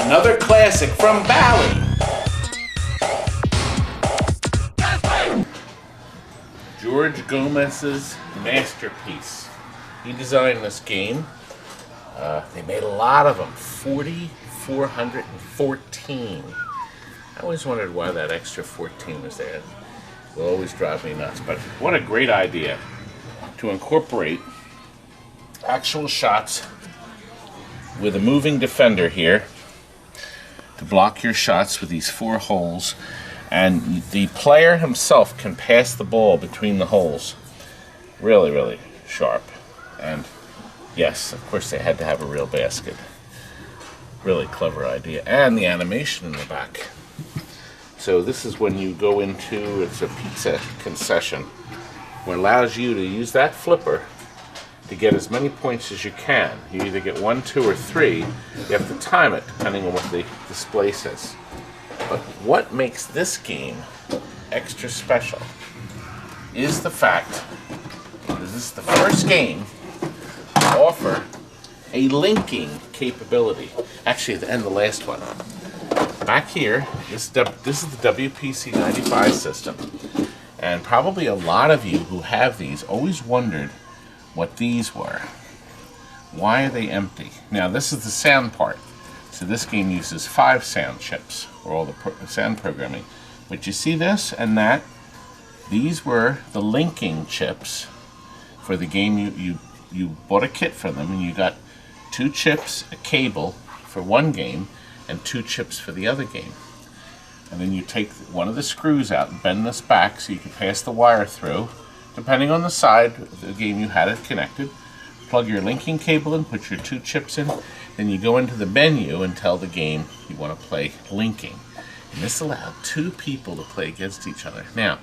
Another classic from Bally. George Gomez's masterpiece. He designed this game. They made a lot of them, 4,414. I always wondered why that extra 14 was there. It will always drive me nuts, but what a great idea to incorporate actual shots with a moving defender here to block your shots with these 4 holes, and the player himself can pass the ball between the holes. Really, really sharp. And yes, of course they had to have a real basket. Really clever idea. And the animation in the back. So this is when you go into, it's a pizza concession, what allows you to use that flipper to get as many points as you can. You either get 1, 2, or 3. You have to time it depending on what the display says. But what makes this game extra special is the fact that this is the first game to offer a linking capability. Actually, at the end of the last one. Back here, this is the WPC 95 system. And probably a lot of you who have these always wondered what these were. Why are they empty? Now, this is the sound part. So this game uses 5 sound chips for all the sound programming. But you see this and that? These were the linking chips for the game. You bought a kit for them, and you got 2 chips, a cable for one game, and 2 chips for the other game. And then you take one of the screws out and bend this back so you can pass the wire through. Depending on the side of the game you had it connected, plug your linking cable in, put your 2 chips in, then you go into the menu and tell the game you want to play linking. And this allowed 2 people to play against each other. Now,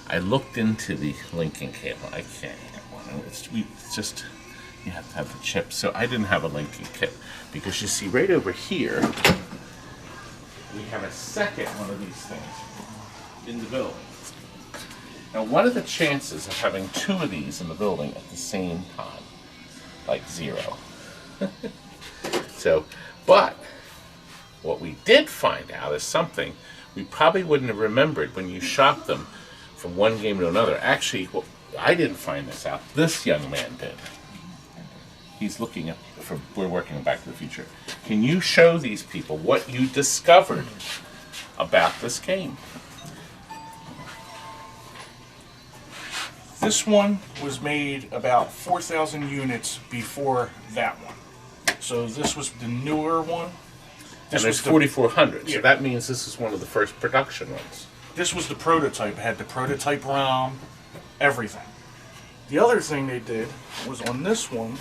I looked into the linking cable. I can't get one. It's just, you have to have the chips. So I didn't have a linking kit because you see right over here, we have a second one of these things in the building. Now, what are the chances of having 2 of these in the building at the same time? Like 0. So, but what we did find out is something we probably wouldn't have remembered when you shopped them from one game to another. Actually, well, I didn't find this out. This young man did. He's looking up for, we're working on Back to the Future. Can you show these people what you discovered about this game? This one was made about 4,000 units before that one. So this was the newer one. This was 4,400, so that means this is one of the first production ones. This was the prototype. It had the prototype ROM, everything. The other thing they did was on this one.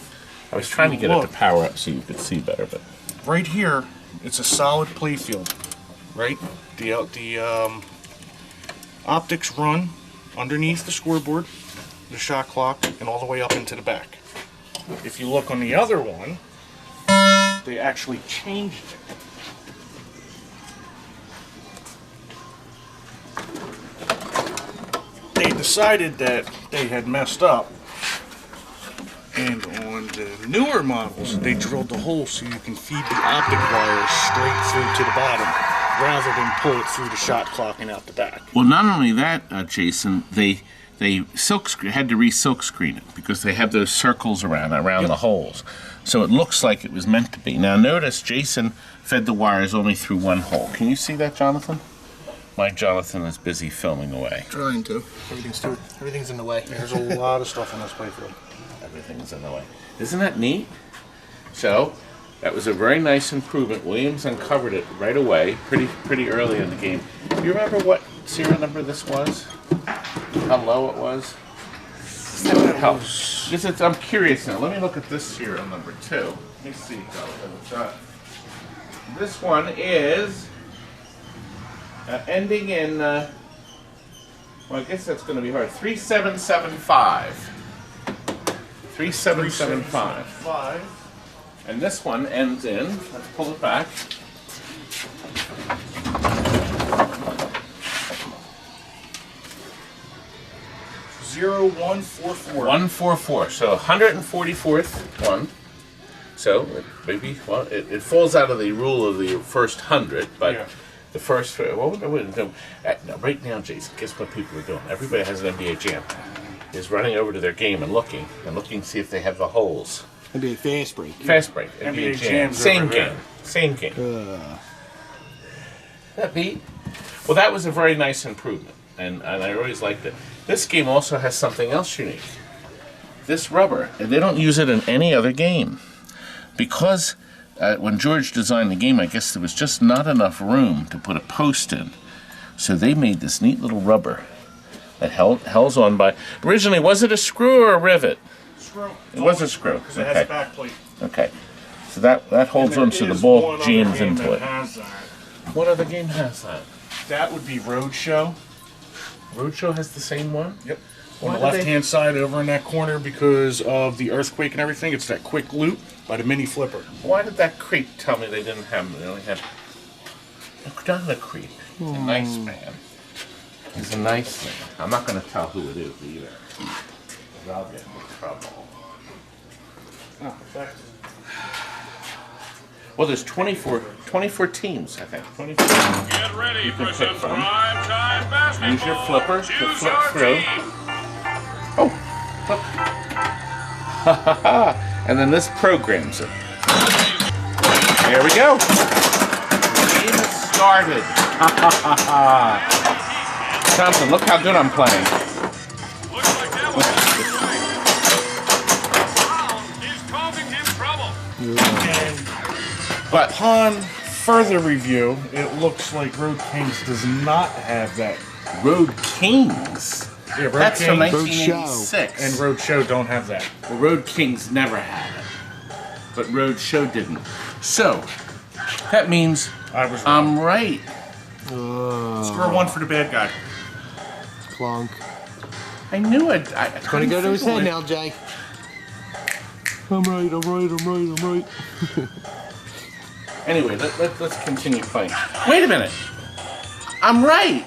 I was trying to get it to power up so you could see better, but right here, it's a solid playfield. Right, the optics run underneath the scoreboard, the shot clock, and all the way up into the back. If you look on the other one, they actually changed it. They decided that they had messed up, and on the newer models, they drilled the hole so you can feed the optic wires straight through to the bottom, rather than pull it through the shot clock and out the back. Well, not only that, Jason, they had to re-silk screen it because they have those circles around the holes. So it looks like it was meant to be. Now notice Jason fed the wires only through one hole. Can you see that, Jonathan? My Jonathan is busy filming away. Trying to. Everything's in the way. There's a lot of stuff on this playfield. Everything's in the way. Isn't that neat? So that was a very nice improvement. Williams uncovered it right away, pretty early in the game. Do you remember what serial number this was? How low it was? That would help. I'm curious now. Let me look at this serial number too. Let me see. This one is ending in, well, I guess that's going to be hard. 3775. 3775. And this one ends in, let's pull it back. 0144. 144. So 144th one. So maybe, well, it falls out of the rule of the first 100, but Yeah. the first, what would we do? Right now, Jason, guess what people are doing? Everybody has an NBA Jam. Is running over to their game and looking to see if they have the holes. NBA FASTBREAK. FASTBREAK, NBA Jam, Jam's same over there. game, same game. That beat? Well, that was a very nice improvement, and I always liked it. This game also has something else unique. This rubber, and they don't use it in any other game. Because when George designed the game, I guess there was just not enough room to put a post in. So they made this neat little rubber that held on by... Originally, was it a screw or a rivet? Screw. It was a screw. Because it has a back plate. Okay. So that holds on so the ball jams into it. What other game has that? That would be Roadshow. Roadshow has the same one? Yep. Why On the do they- left-hand side over in that corner, because of the earthquake and everything, it's that quick loop by the mini flipper. Why did that creep tell me they didn't have them? They only had... Not a creep. He's a nice man. He's a nice man. I'm not going to tell who it is either. 'Cause I'll get in trouble. Oh, thanks. Well, there's 24 teams, I think. 24 teams. Get ready You can for pick some from. prime-time basketball. Use your flipper to Choose flip your through. team. Oh, look. And then this programs it. There we go. The game has started. Thompson, look how good I'm playing. Looks like that one is causing him trouble. And But upon further review, it looks like Road Kings does not have that. Road Kings. Yeah, Road That's from Kings 1986. and Roadshow don't have that. Well, Road Kings never had it, but Road Show didn't. So that means I was wrong. I'm right. Score one for the bad guy. Clunk. I knew it. I Gonna couldn't go to his figure head it. now, Jay. I'm right. Anyway, let's continue playing. Wait a minute. I'm right.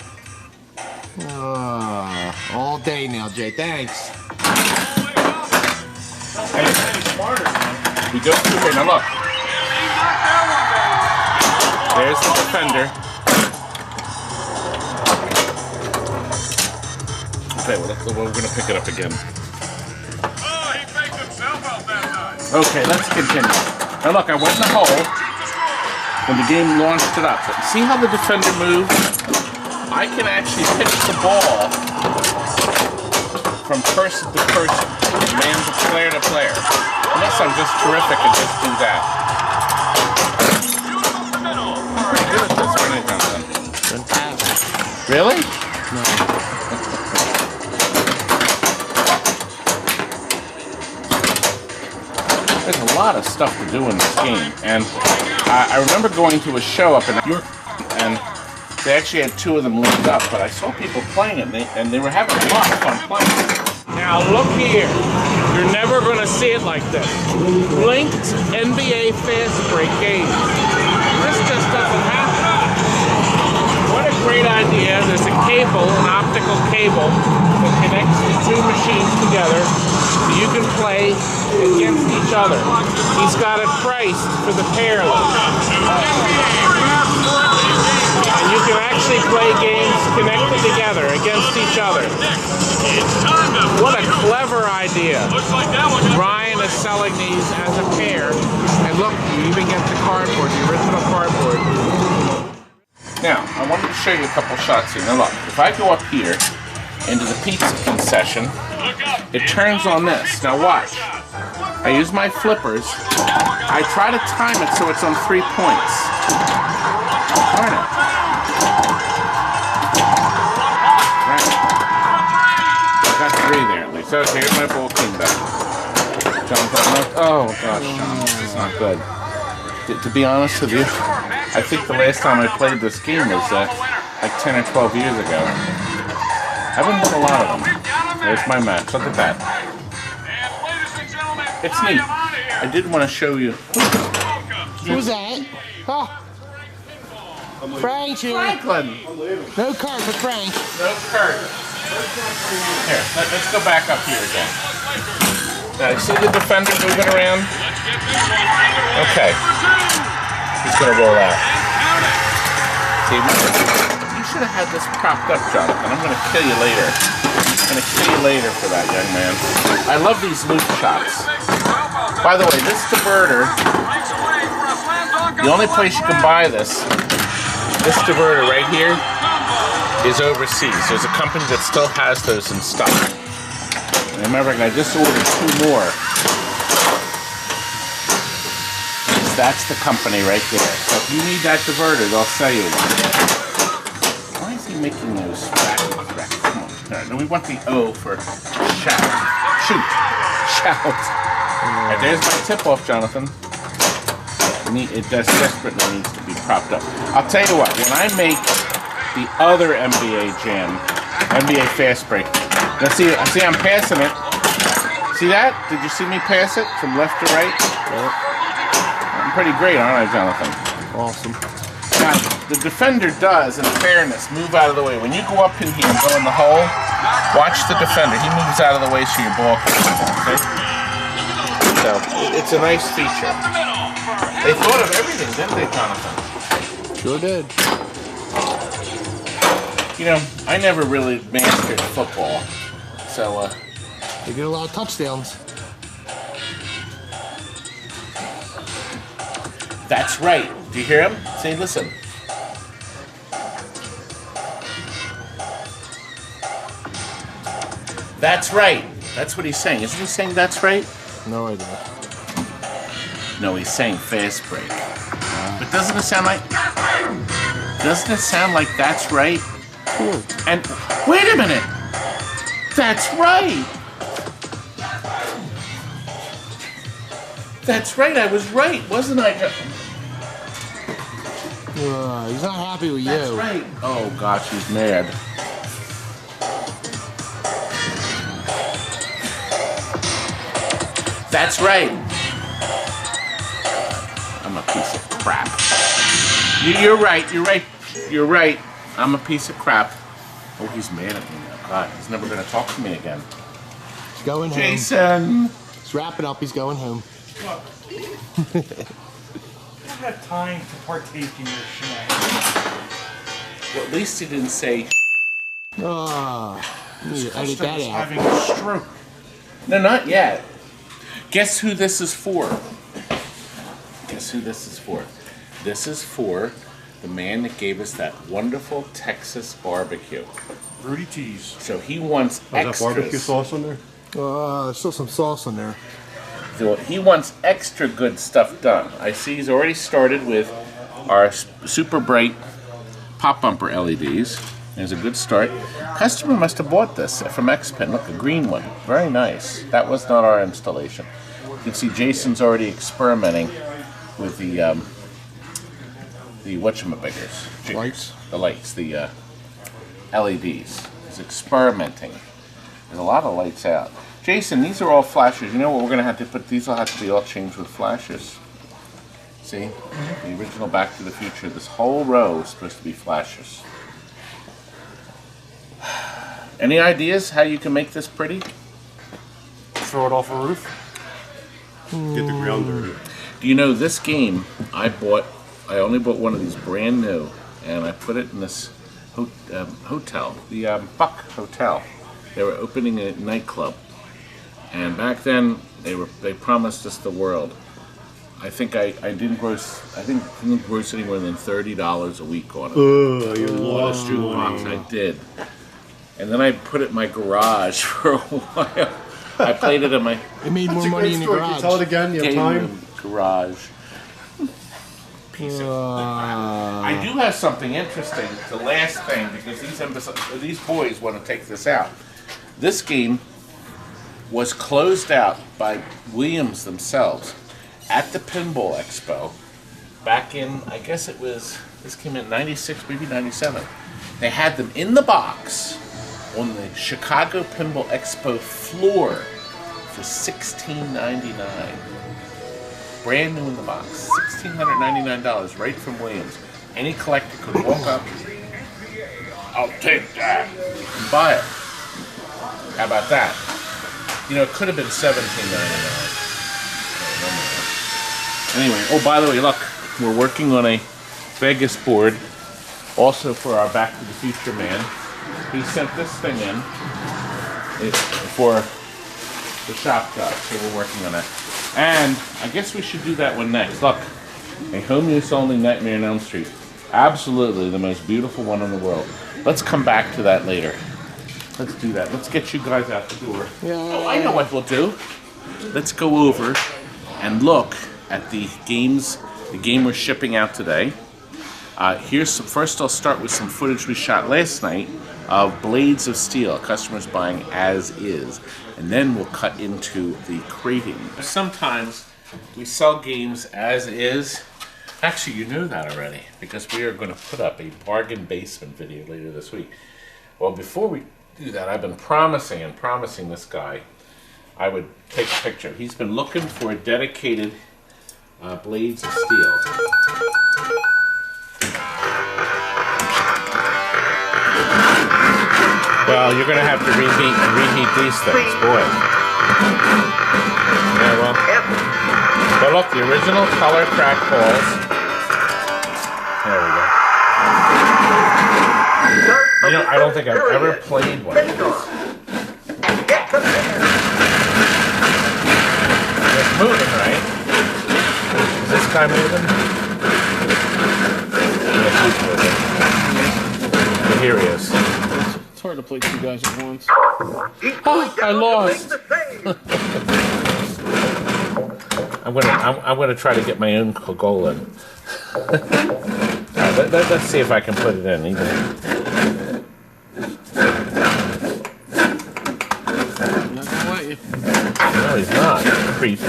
All day now, Jay. Thanks. We go through here. Now look. There's the defender. Okay, well, we're going to pick it up again. Oh, he faked himself out that time. Okay, let's continue. Now look, I went in the hole when the game launched it up. See how the defender moves? I can actually pitch the ball from person to person, man to player to player. Unless I'm just terrific and just do that. Pretty good at this, aren't I, Jonathan? Really? There's a lot of stuff to do in this game, and I remember going to a show up in York, and they actually had two of them linked up, but I saw people playing it, and they were having a lot of fun playing it. Now look here, you're never going to see it like this. Linked NBA FASTBREAK games. This just doesn't happen. What a great idea. There's a cable, an optical cable, that connects the two machines together so you can play against each other. He's got it priced for the pairless. And you can actually play games connected together against each other. What a clever idea. Looks like that one. Ryan is selling these as a pair. And look, you even get the cardboard, the original cardboard. Now, I wanted to show you a couple shots here. Now look, if I go up here into the pizza concession, it turns on this. Now watch. I use my flippers. I try to time it so it's on 3 points. Darn it. Right. I got 3 there at least. Okay, here's my ball clean back. Oh gosh, John, this is not good. To be honest with you, I think the last time I played this game was like 10 or 12 years ago. I've been with a lot of them. There's my match. Look at that. It's neat. I did want to show you. Who's that? Oh. Frank, Franklin! no card for Frank. No Kurt. Here, let's go back up here again. Now, you see the defender moving around? Okay. He's gonna roll out. See, you should have had this propped up, Jonathan. I'm gonna kill you later. I'm gonna kill you later for that, young man. I love these loop shots. By the way, this diverter, the only place you can buy this diverter right here is overseas. There's a company that still has those in stock. And remember, I just ordered 2 more. That's the company right there. So if you need that diverter, they'll sell you one. Why is he making those racket? Come on. No, we want the O for shout. Shoot. Shout. Right, there's my tip-off, Jonathan. It desperately needs to be propped up. I'll tell you what, when I make the other NBA Jam, NBA FASTBREAK, now see I'm passing it. See that? Did you see me pass it from left to right? Yep. I'm pretty great, aren't I, Jonathan? Awesome. Now, the defender does, in fairness, move out of the way. When you go up in here and go in the hole, watch the defender. He moves out of the way so your ball can come down, okay? So, it's a nice feature. They thought of everything, didn't they, Jonathan? Sure did. You know, I never really mastered football, so, They get a lot of touchdowns. That's right. Do you hear him? Say, listen. That's right. That's what he's saying. Isn't he saying that's right? No idea. No, he's saying fast break. But doesn't it sound like... Doesn't it sound like that's right? Cool. And wait a minute. That's right. That's right. I was right, wasn't I? He's not happy with That's you. right. Oh gosh, he's mad. That's right. I'm a piece of crap. You're right. You're right. You're right. I'm a piece of crap. Oh, he's mad at me now. God, he's never going to talk to me again. He's going home. Jason. Let's wrap it up. He's going home. Look, I don't have time to partake in your shenanigans. Well, at least he didn't say. You need to edit that Customer's out. having a stroke. No, not yet. Guess who this is for? Guess who this is for? This is for the man that gave us that wonderful Texas barbecue. Rudy T's. So he wants Is that extras. barbecue sauce in there? There's still some sauce in there. So he wants extra good stuff done. I see he's already started with our super bright pop bumper LEDs. There's a good start. Customer must have bought this from X-Pen. Look, a green one. Very nice. That was not our installation. You can see Jason's already experimenting with the whatchamabiggers. Lights? The lights, the LEDs. He's experimenting. There's a lot of lights out. Jason, these are all flashes. You know what we're going to have to put? These will have to be all changed with flashes. See? The original Back to the Future. This whole row is supposed to be flashes. Any ideas how you can make this pretty? Throw it off a roof. Get the ground dirty. Do you know this game I only bought one of these brand new, and I put it in this hotel, the Buck Hotel. They were opening a nightclub, and back then they promised us the world. I think I didn't gross anywhere than $30 a week on it. You lost your Box, money. I did, and then I put it in my garage for a while. I played it in my It made more That's a money great in your story. Can you garage. tell it again? You have game time? room garage. Piece of I do have something interesting. The last thing, because these boys want to take this out. This game was closed out by Williams themselves at the Pinball Expo back in, I guess it was, this came in 96, maybe 97. They had them in the box on the Chicago Pinball Expo floor for $16.99. Brand new in the box. $1,699 right from Williams. Any collector could walk up, I'll take that, and buy it. How about that? You know, it could have been $17.99. Anyway, oh, by the way, look, we're working on a Vegas board, also for our Back to the Future man. He sent this thing in for the shop job, so we're working on it. And I guess we should do that one next. Look, a home use only Nightmare on Elm Street. Absolutely the most beautiful one in the world. Let's come back to that later. Let's do that. Let's get you guys out the door. Yeah. Oh, I know what we'll do. Let's go over and look at the game we're shipping out today. First I'll start with some footage we shot last night of Blades of Steel, customers buying as is. And then we'll cut into the crating. Sometimes we sell games as is. Actually, you know that already, because we are going to put up a bargain basement video later this week. Well, before we do that, I've been promising this guy I would take a picture. He's been looking for a dedicated Blades of Steel. Well, you're going to have to reheat these things, boy. Yeah, well. But look, the original color track balls. There we go. You know, I don't think I've ever played one of these. It's moving, right? Is this guy moving? Yeah, he's moving. But here he is. It's hard to play two guys at once. Oh, I lost. I'm gonna try to get my own goal in. All right, let's see if I can put it in. I'm not gonna let you. No, he's not. Creep.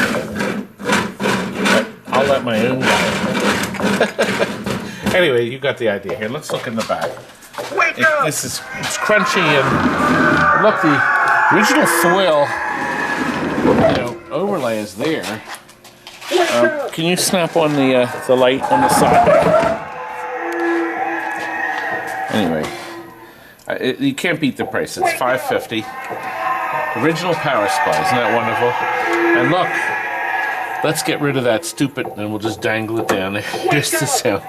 I'll let my own guy. Anyway, you got the idea. Here, let's look in the back. It's crunchy and look, the original foil, overlay is there. Can you snap on the light on the side there? Anyway, you can't beat the price. It's $5.50. Original power supply. Isn't that wonderful? And look, let's get rid of that stupid, and we'll just dangle it down there. Here's the sound,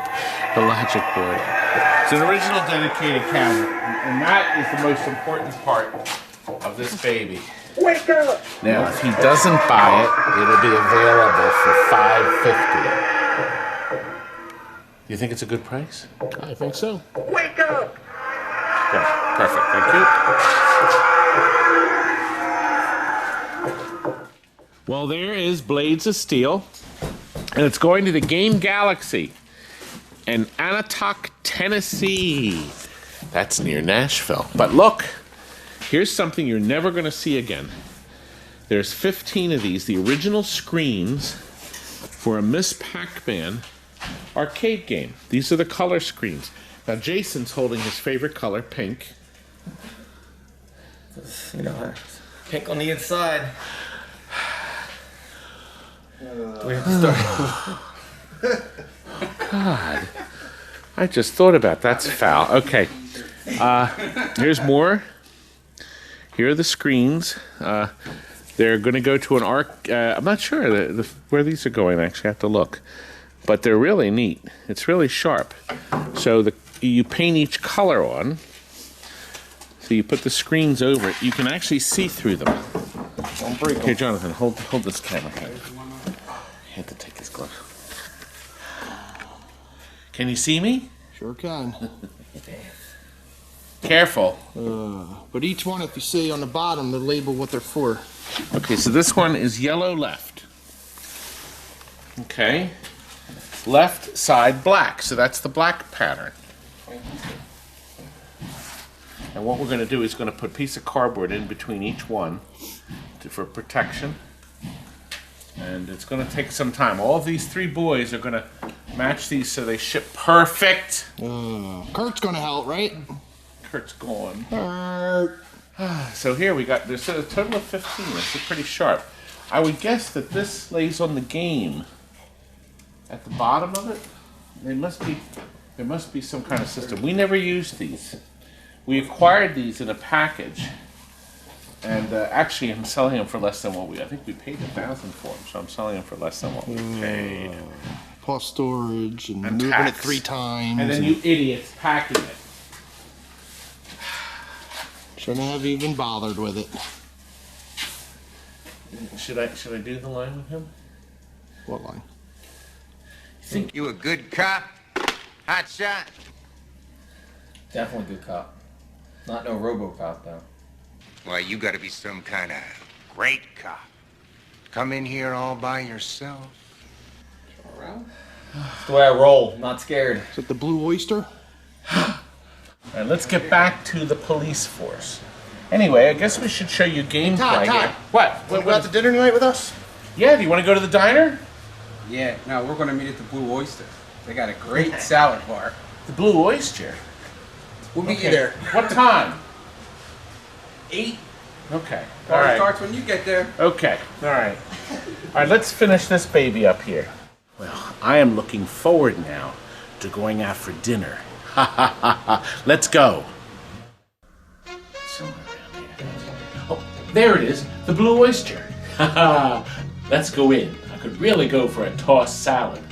the logic board. It's an original dedicated cabinet, and that is the most important part of this baby. Wake up! Now, if he doesn't buy it, it'll be available for $5.50. Do you think it's a good price? I think so. Wake up! Yeah, perfect. Thank you. Well, there is Blades of Steel, and it's going to the Game Galaxy in Annatoc, Tennessee. That's near Nashville. But look, here's something you're never going to see again. There's 15 of these, the original screens for a MS Pac-Man arcade game. These are the color screens. Now Jason's holding his favorite color, pink. You know, pink on the inside. Do we have to start? God, I just thought about that's foul. Okay, here's more. Here are the screens. They're going to go to an arc. I'm not sure where these are going. Actually, I have to look. But they're really neat. It's really sharp. So you paint each color on. So you put the screens over it. You can actually see through them. Don't break them. Here, Jonathan, hold this camera. I had to take his glove. Can you see me? Sure can. Careful. But each one, if you see on the bottom, they label what they're for. Okay, so this one is yellow left. Okay. Left side black, so that's the black pattern. And what we're going to do is going to put a piece of cardboard in between each one for protection. And it's going to take some time. All of these three boys are going to match these so they ship perfect. Kurt's gonna help, right? Kurt's gone. Kurt. So here we got, there's a total of 15. This is pretty sharp. I would guess that this lays on the game at the bottom of it. There must be some kind of system. We never used these. We acquired these in a package And actually, I'm selling them for less than what I think we paid $1,000 for them, so I'm selling them for less than what we paid. Plus storage and And moving tax. it 3 times. And then you idiots packing it. Shouldn't have even bothered with it. Should I do the line with him? What line? You a good cop? Hot shot? Definitely good cop. Not no RoboCop though. Why, you gotta be some kind of great cop. Come in here all by yourself. That's the way I roll. Not scared. Is it the Blue Oyster? All right, let's get back to the police force. Anyway, I guess we should show you gameplay here. What? Want to go out to dinner tonight with us? Yeah, do you want to go to the diner? Yeah, no, we're gonna meet at the Blue Oyster. They got a great salad bar. The Blue Oyster. We'll meet you there. What time? 8. Okay. All Party right. starts when you get there. Okay. All right. All right, let's finish this baby up here. Well, I am looking forward now to going out for dinner. Ha ha ha ha. Let's go. Somewhere around here. Oh, there it is. The Blue Oyster. Ha ha. Let's go in. I could really go for a tossed salad.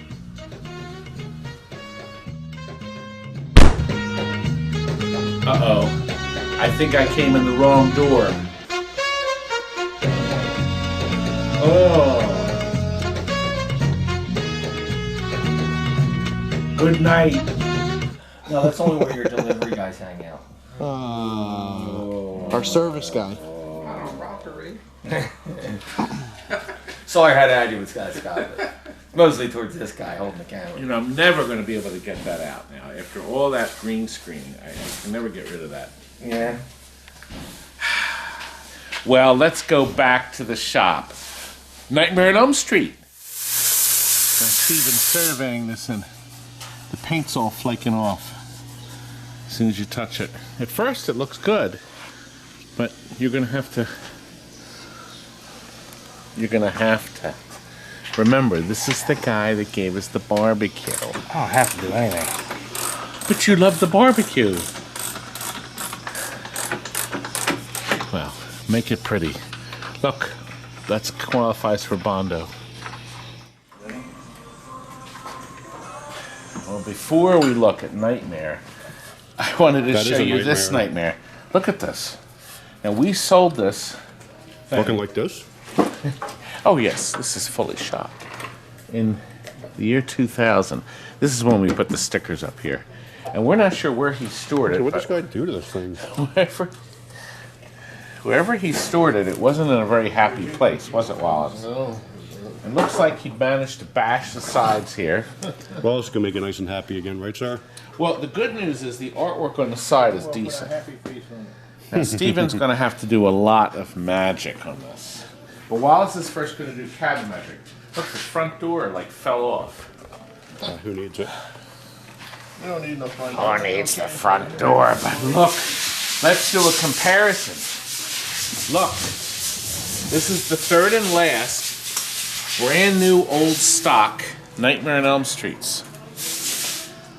Uh-oh. I think I came in the wrong door. Oh. Good night. No, that's only where your delivery guys hang out. Our service guy. Sorry, I had to argue with Scott, but mostly towards this guy holding the camera. You know, I'm never going to be able to get that out now. After all that green screen, I can never get rid of that. Yeah. Well, let's go back to the shop. Nightmare on Elm Street. I see them surveying this and the paint's all flaking off as soon as you touch it. At first it looks good, but you're gonna have to remember, this is the guy that gave us the barbecue. I don't have to do anything. But you love the barbecue. Well, make it pretty. Look, that qualifies for Bondo. Well, before we look at Nightmare, I wanted to show you this Nightmare. Look at this. Now, we sold this. Looking like this? Oh, yes, this is fully shot. In the year 2000. This is when we put the stickers up here. And we're not sure where he stored it. So what does this guy do to this thing? Wherever he stored it, it wasn't in a very happy place, was it, Wallace? No. It looks like he managed to bash the sides here. Well, it's going to make it nice and happy again, right, sir? Well, the good news is the artwork on the side is decent. Now, Steven's going to have to do a lot of magic on this. But Wallace is first going to do cabinet magic. Look, the front door, like, fell off. Who needs it? We don't need no front Who needs the front door? But look, let's do a comparison. Look, this is the third and last brand new old stock Nightmare on Elm Streets.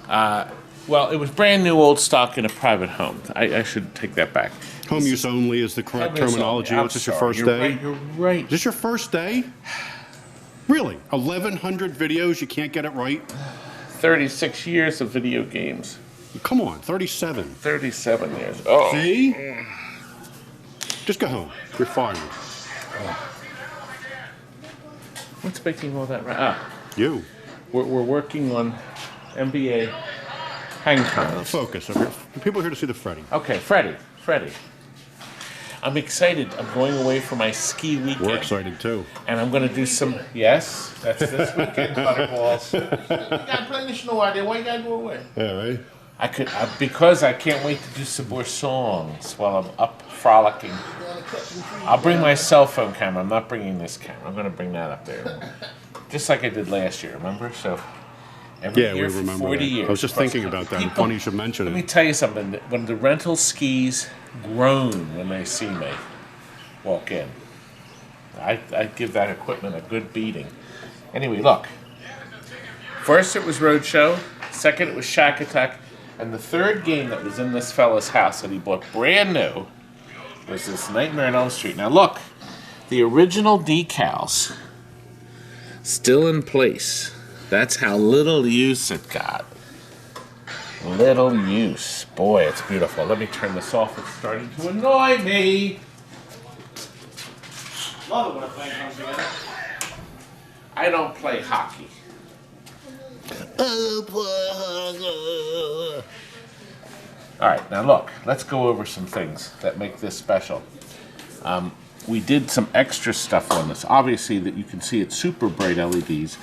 Well, it was brand new old stock in a private home. I should take that back. Home use only is the correct Home use terminology. only. Was this your I'm first sorry. day? You're right. Is this your first day? Really? 1,100 videos, you can't get it right? 36 years of video games. Come on, 37. 37 years. Oh. See? Just go home. You're fired. What's making all that? Ah, You. we're working on NBA hang times. Focus. People are here to see the Freddy. Okay, Freddie. I'm excited. I'm going away for my ski weekend. We're excited too. And I'm going to do some. Yes, that's this weekend, Butterballs. You got plenty of no idea. Why you gotta go away? Yeah, right? Because I can't wait to do some more songs while I'm up frolicking. I'll bring my cell phone camera. I'm not bringing this camera. I'm going to bring that up there. Just like I did last year, remember? So every Yeah, we year for remember 40 that. years. I was just thinking about that. People- Funny you should mention Let me it. tell you something. When the rental skis groan when they see me walk in, I give that equipment a good beating. Anyway, look. First it was Roadshow. Second it was Shack Attack. And the third game that was in this fella's house that he bought brand new was this Nightmare on Elm Street. Now look, the original decals still in place. That's how little use it got. Little use. Boy, it's beautiful. Let me turn this off. It's starting to annoy me. Love it when a plane comes together. I don't play hockey. All right, now look, let's go over some things that make this special. We did some extra stuff on this. Obviously, that you can see it's super bright LEDs,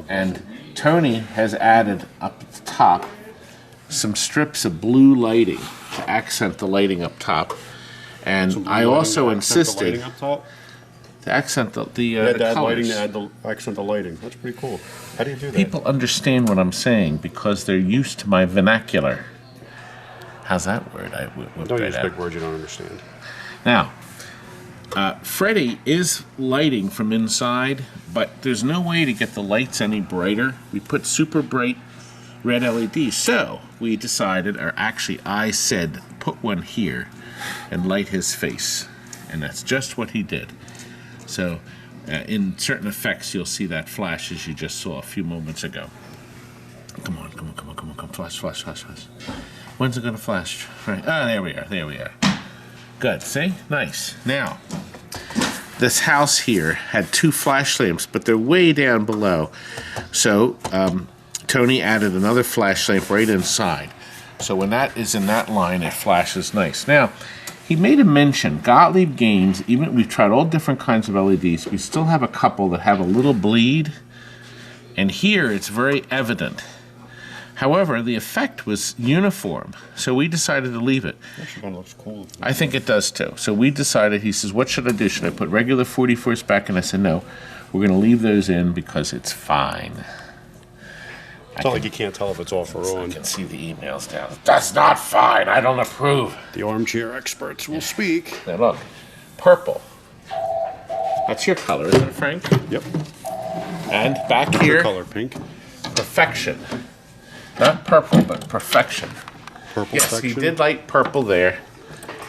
and Tony has added up at the top some strips of blue lighting to accent the lighting up top. And I also insisted to accent the add lighting colors. to accent the lighting. That's pretty cool. How do you do that? People understand what I'm saying because they're used to my vernacular. How's that word? Don't use big words you don't understand. Now, Freddy is lighting from inside, but there's no way to get the lights any brighter. We put super bright red LEDs, so we decided, or actually I said, put one here and light his face. And that's just what he did. So in certain effects, you'll see that flash as you just saw a few moments ago. Come on, flash. When's it gonna flash? Right, there we are. Good, see? Nice. Now, this house here had 2 flash lamps, but they're way down below. So, Tony added another flash lamp right inside. So when that is in that line, it flashes nice. Now, he made a mention, Gottlieb Games, even we've tried all different kinds of LEDs, we still have a couple that have a little bleed, and here it's very evident. However, the effect was uniform, so we decided to leave it. Actually kind of looks cool. I think it does too. So we decided, he says, what should I do? Should I put regular 44 spec? And I said, no, we're going to leave those in because it's fine. It's not like you can't tell if it's off or on. I can see the emails down. That's not fine. I don't approve. The armchair experts will speak. Now look, purple. That's your color, isn't it, Frank? Yep. And back What's here, your color, pink? perfection. Not purple, but perfection. Purple Yes, section? he did light purple there.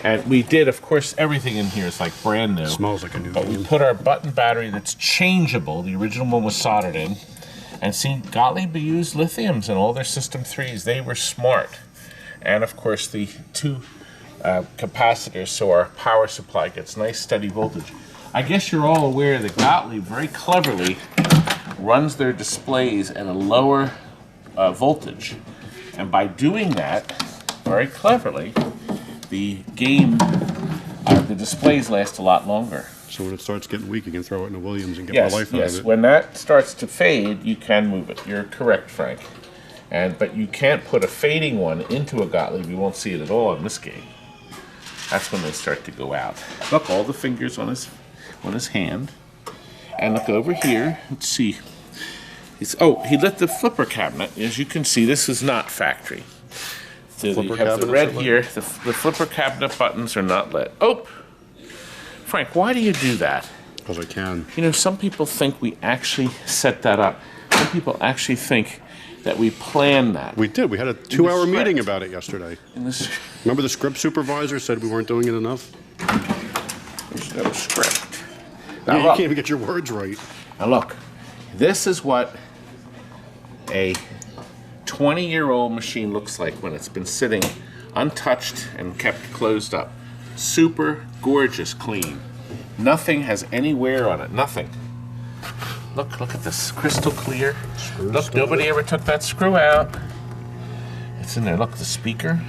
And we did, of course, everything in here is like brand new. Smells like a new But we game. put our button battery that's changeable. The original one was soldered in. And see, Gottlieb used lithiums in all their System 3s. They were smart. And of course, the 2 capacitors, so our power supply gets nice steady voltage. I guess you're all aware that Gottlieb very cleverly runs their displays at a lower voltage. And by doing that, very cleverly, the displays last a lot longer. So when it starts getting weak, you can throw it in the Williams and get Yes, more life out yes. of it. When that starts to fade, you can move it. You're correct, Frank. But you can't put a fading one into a Gottlieb. You won't see it at all in this game. That's when they start to go out. Look, all the fingers on his hand. And look over here. Let's see. He lit the flipper cabinet. As you can see, this is not factory. So you have the red here. The flipper cabinet buttons are not lit. Oh! Frank, why do you do that? Because I can. You know, some people think we actually set that up. Some people actually think that we planned that. We did. We had a 2-hour meeting about it yesterday. Remember the script supervisor said we weren't doing it enough? There's no script. Yeah, you can't even get your words right. Now look, this is what a 20-year-old machine looks like when it's been sitting untouched and kept closed up. Super gorgeous clean. Nothing has any wear on it. Nothing. Look at this. Crystal clear. Look, nobody ever took that screw out. It's in there. Look, the speaker.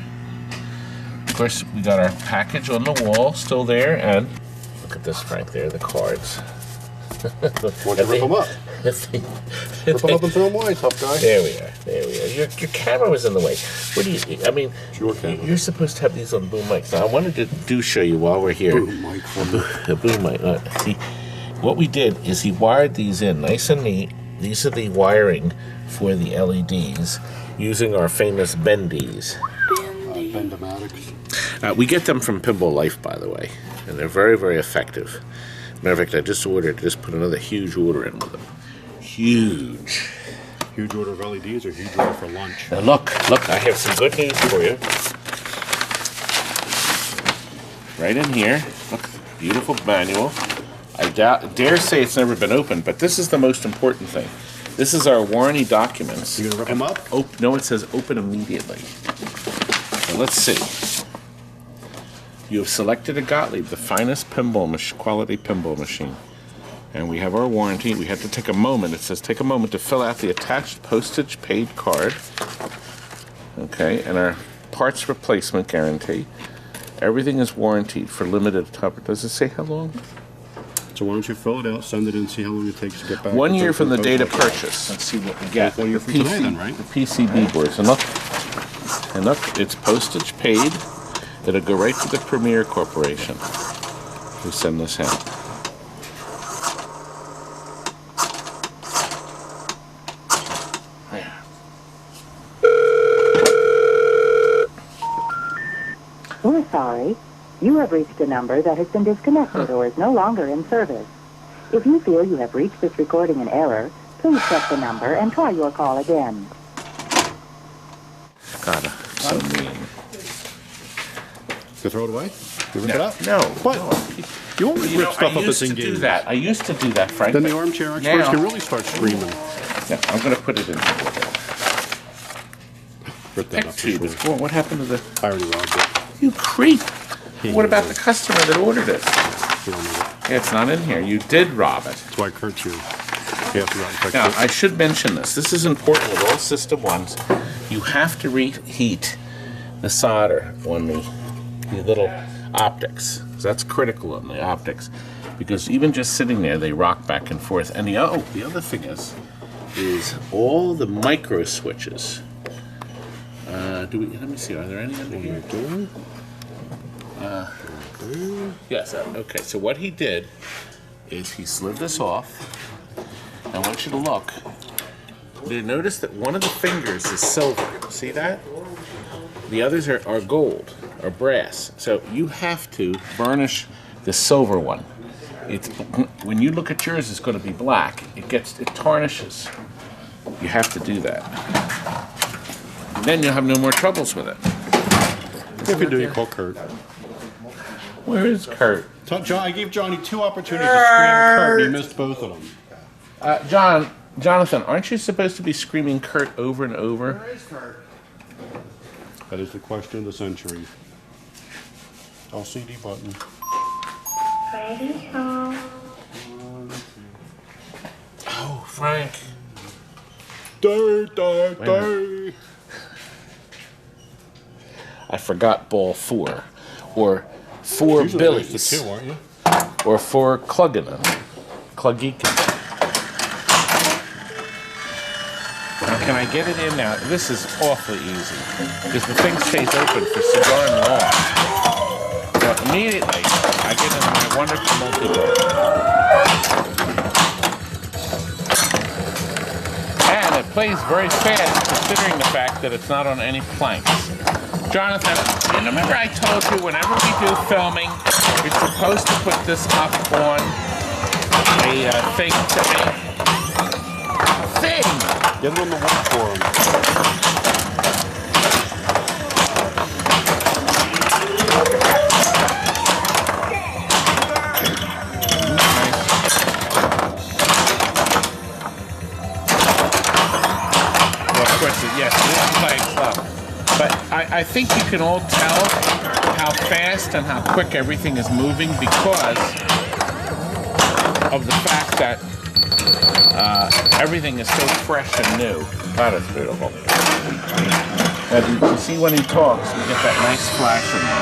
Of course, we got our package on the wall still there. And look at this, Frank. There are the cards. Why don't you rip them up? Rip them up and throw them away, tough guy. There we are. Your camera was in the way. What do you? I mean, you're supposed to have these on boom mics. Now, I wanted to show you while we're here. Boom mic for me. The boom mic. See, what we did is he wired these in nice and neat. These are the wiring for the LEDs using our famous Bendies. Bend-O-Matics. We get them from Pinball Life, by the way, and they're very, very effective. Matter of fact, I just put another huge order in with them. Huge. Huge order of LEDs or huge order for lunch? Now look, I have some good news for you. right in here. Look, beautiful manual. I dare say it's never been opened, but this is the most important thing. This is our warranty documents. You gonna rip them up? No, it says open immediately. So let's see. You have selected a Gottlieb, the finest quality pinball machine. And we have our warranty. We have to take a moment. It says take a moment to fill out the attached postage paid card. Okay, and our parts replacement guarantee. Everything is warranted for limited time. Does it say how long? So why don't you fill it out, send it in, see how long it takes to get back. 1 year from the date of purchase. Let's see what we get. 1 year from today then, right? The PCB boards. And look, it's postage paid. It'll go right to the Premier Corporation who send this out. We're sorry. You have reached a number that has been disconnected or is no longer in service. If you feel you have reached this recording in error, please check the number and try your call again. God, so mean. To throw it away? You rip it up? No. What? You always rip stuff up that's I used to do that. I used to do that, Frank. Then the armchair experts can really start screaming. Yeah, I'm going to put it in here. Rip that up for Tube is sure. cool. What happened to the... I already robbed it. You creep. What about the customer that ordered it? You don't know it. Yeah, it's not in here. You did rob it. That's why I hurt you. Now, I should mention this. This is important with all System 1s. You have to reheat the solder on the little optics. That's critical on the optics. Because even just sitting there, they rock back and forth. And the other thing is all the micro switches. Let me see, are there any under here? Yes, okay, so what he did is he slid this off. I want you to look. You notice that one of the fingers is silver. See that? The others are gold, or brass. So you have to burnish the silver one. When you look at yours, it's going to be black. It tarnishes. You have to do that. And then you'll have no more troubles with it. If you do, you call Kurt. Where is Kurt? I gave Johnny 2 opportunities to scream Kurt, and he missed both of them. Jonathan, aren't you supposed to be screaming Kurt over and over? Where is Kurt? That is the question of the century. LCD button. Ready, home. Oh, Frank. Day. I forgot ball 4. Or 4 Billies. The 2, aren't you? Or 4 Clugginen. Now, can I get it in now? This is awfully easy. Because the thing stays open for so darn long. So immediately, I get in my wonderful multi-board. And it plays very fast, considering the fact that it's not on any planks. Jonathan, you remember I told you whenever we do filming, you're supposed to put this up on a thing to me? Thing! Get it on the wall for him. Well, of course, yes, it is playing slow. But I think you can all tell how fast and how quick everything is moving because of the fact that everything is so fresh and new. That is beautiful. And you see when he talks, we get that nice flash in there.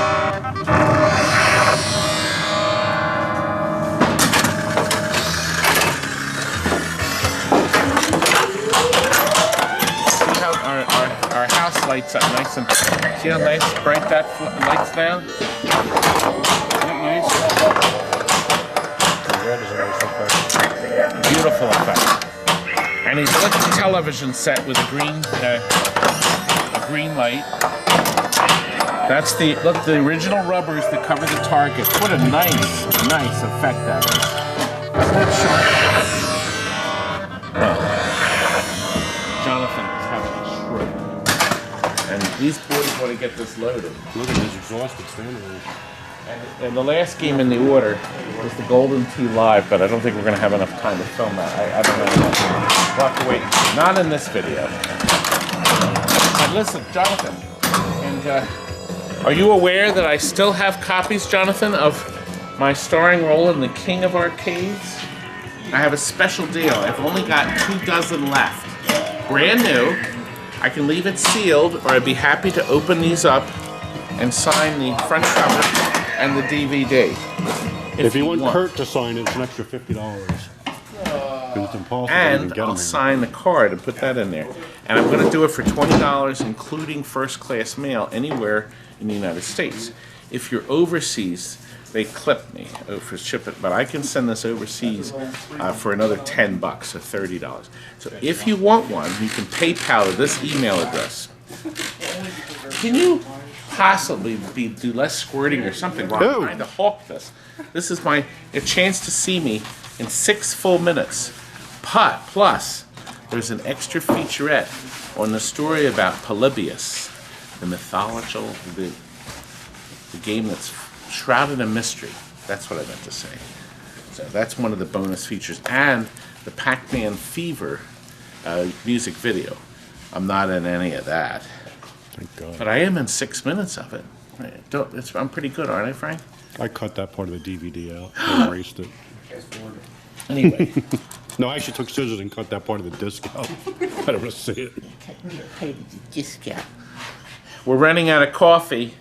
Our house lights up nice and... See how nice, bright that lights down? Isn't that nice? Beautiful effect. And he's lit the television set with a green light. That's the original rubbers that cover the target. What a nice effect that is. Isn't that sharp? Well, Jonathan is having a stroke. And these boys want to get this loaded. Look at this exhaust standing there. And the last game in the order was the Golden Tee Live, but I don't think we're going to have enough time to film that. I don't know. We'll have to wait. Not in this video. But listen, Jonathan, and are you aware that I still have copies, Jonathan, of my starring role in The King of Arcades? I have a special deal. I've only got 24 left. Brand new. I can leave it sealed, or I'd be happy to open these up and sign the front cover and the DVD. If you want Kurt to sign it, it's an extra $50. It's impossible And to get I'll sign the card and put that in there. And I'm going to do it for $20, including first-class mail anywhere in the United States. If you're overseas, they clip me for ship it, but I can send this overseas for another $10 or $30. So if you want one, you can PayPal to this email address. Can you possibly do less squirting or something while I'm trying to hawk this? This is a chance to see me in 6 full minutes. Plus, there's an extra featurette on the story about Polybius, the mythological, the game that's shrouded in mystery. That's what I meant to say. So that's one of the bonus features. And the Pac-Man Fever music video. I'm not in any of that. Thank God. But I am in 6 minutes of it. I'm pretty good, aren't I, Frank? I cut that part of the DVD out. I erased it. Anyway. No, I actually took scissors and cut that part of the disc out. I don't want to see it. We're running out of coffee.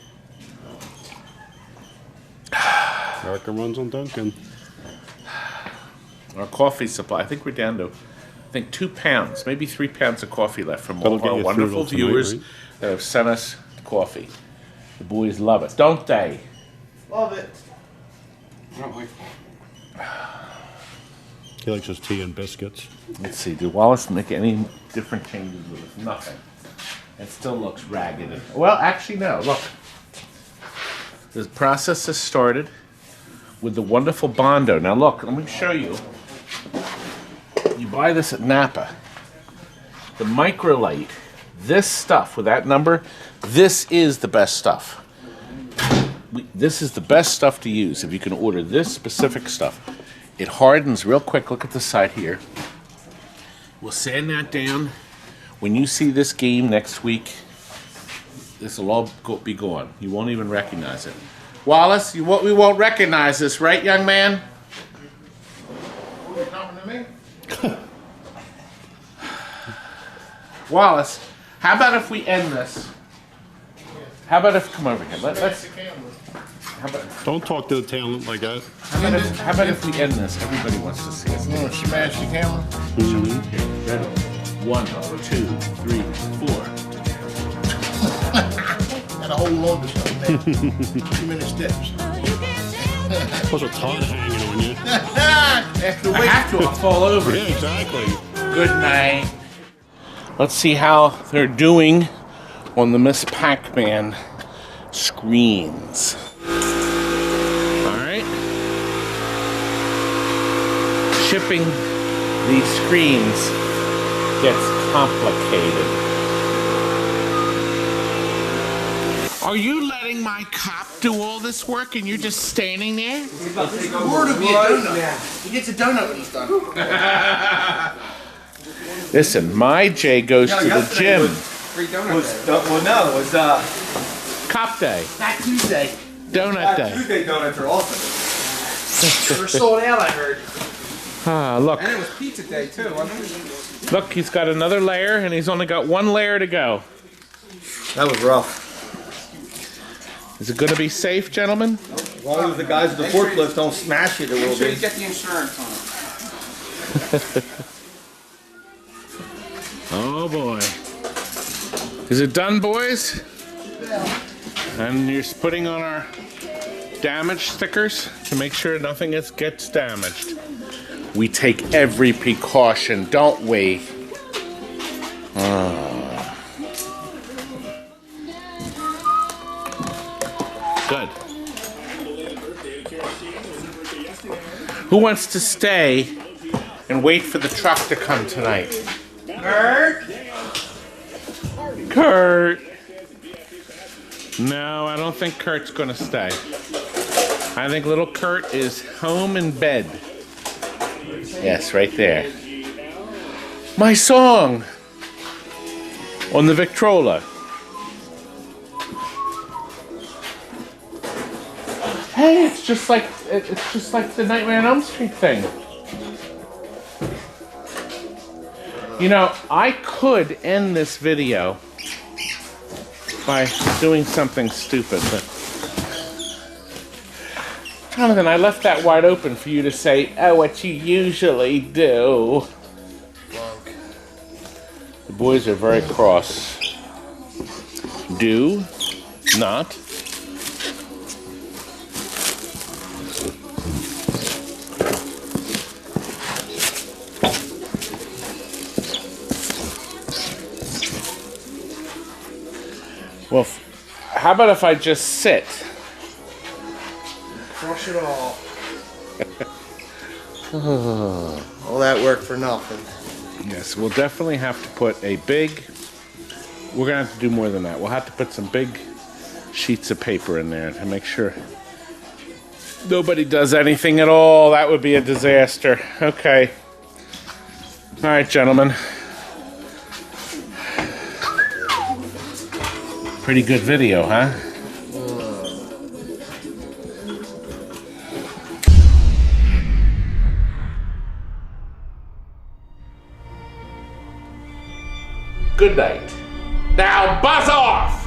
America runs on Duncan. Our coffee supply, I think we're down to 2 pounds, maybe 3 pounds of coffee left from all of our wonderful viewers that have sent us coffee. The boys love it, don't they? Love it. Oh, He likes his tea and biscuits. Let's see, did Wallace make any different changes with it? Nothing. It still looks ragged. Well, actually, no, look. The process has started with the wonderful Bondo. Now look, let me show you. You buy this at Napa. The Microlite, this stuff with that number, this is the best stuff. This is the best stuff to use if you can order this specific stuff. It hardens real quick. Look at the side here. We'll sand that down. When you see this game next week, this will all be gone. You won't even recognize it. Wallace, we won't recognize this, right, young man? You talking to me? Wallace, how about if we end this? How about if come over here? Let's. How about, don't talk to the talent like that. How about if we end this? Everybody wants to see us. You want to smash the camera? Mm-hmm. Ready? 1, 2, 3, 4. Gotta hold on to something. Too many steps. What's a Todd hanging on you? I have to. I'll fall over. Yeah, exactly. Good night. Let's see how they're doing on the MS PACMAN screens. Alright. Shipping these screens gets complicated. Are you letting my cop do all this work and you're just standing there? Word of you donut. He gets a donut when he's done. Listen, my Jay goes to the gym. Free donut It was Cop day. Not Tuesday. Donut day. Tuesday donuts are awesome. They're sold out, I heard. Ah, look. And it was pizza day too, wasn't it? Look, he's got another layer and he's only got 1 layer to go. That was rough. Is it going to be safe, gentlemen? As long as the guys with the forklift don't smash it, it will Make sure you be. get the insurance on it. Oh boy. Is it done, boys? And you're putting on our damage stickers to make sure nothing gets damaged. We take every precaution, don't we? Good. Who wants to stay and wait for the truck to come tonight? Kurt! No, I don't think Kurt's gonna stay. I think little Kurt is home in bed. Yes, right there. My song on the Victrola. Hey, it's just like the Nightmare on Elm Street thing. You know, I could end this video by doing something stupid, but Jonathan, I left that wide open for you to say, oh, what you usually do. The boys are very cross. Do not. Well, how about if I just sit? Crush it all. All that work for nothing. Yes, we'll definitely have to put a big... We're going to have to do more than that. We'll have to put some big sheets of paper in there to make sure nobody does anything at all. That would be a disaster. Okay. All right, gentlemen. Pretty good video, huh? Good night. Now buzz off!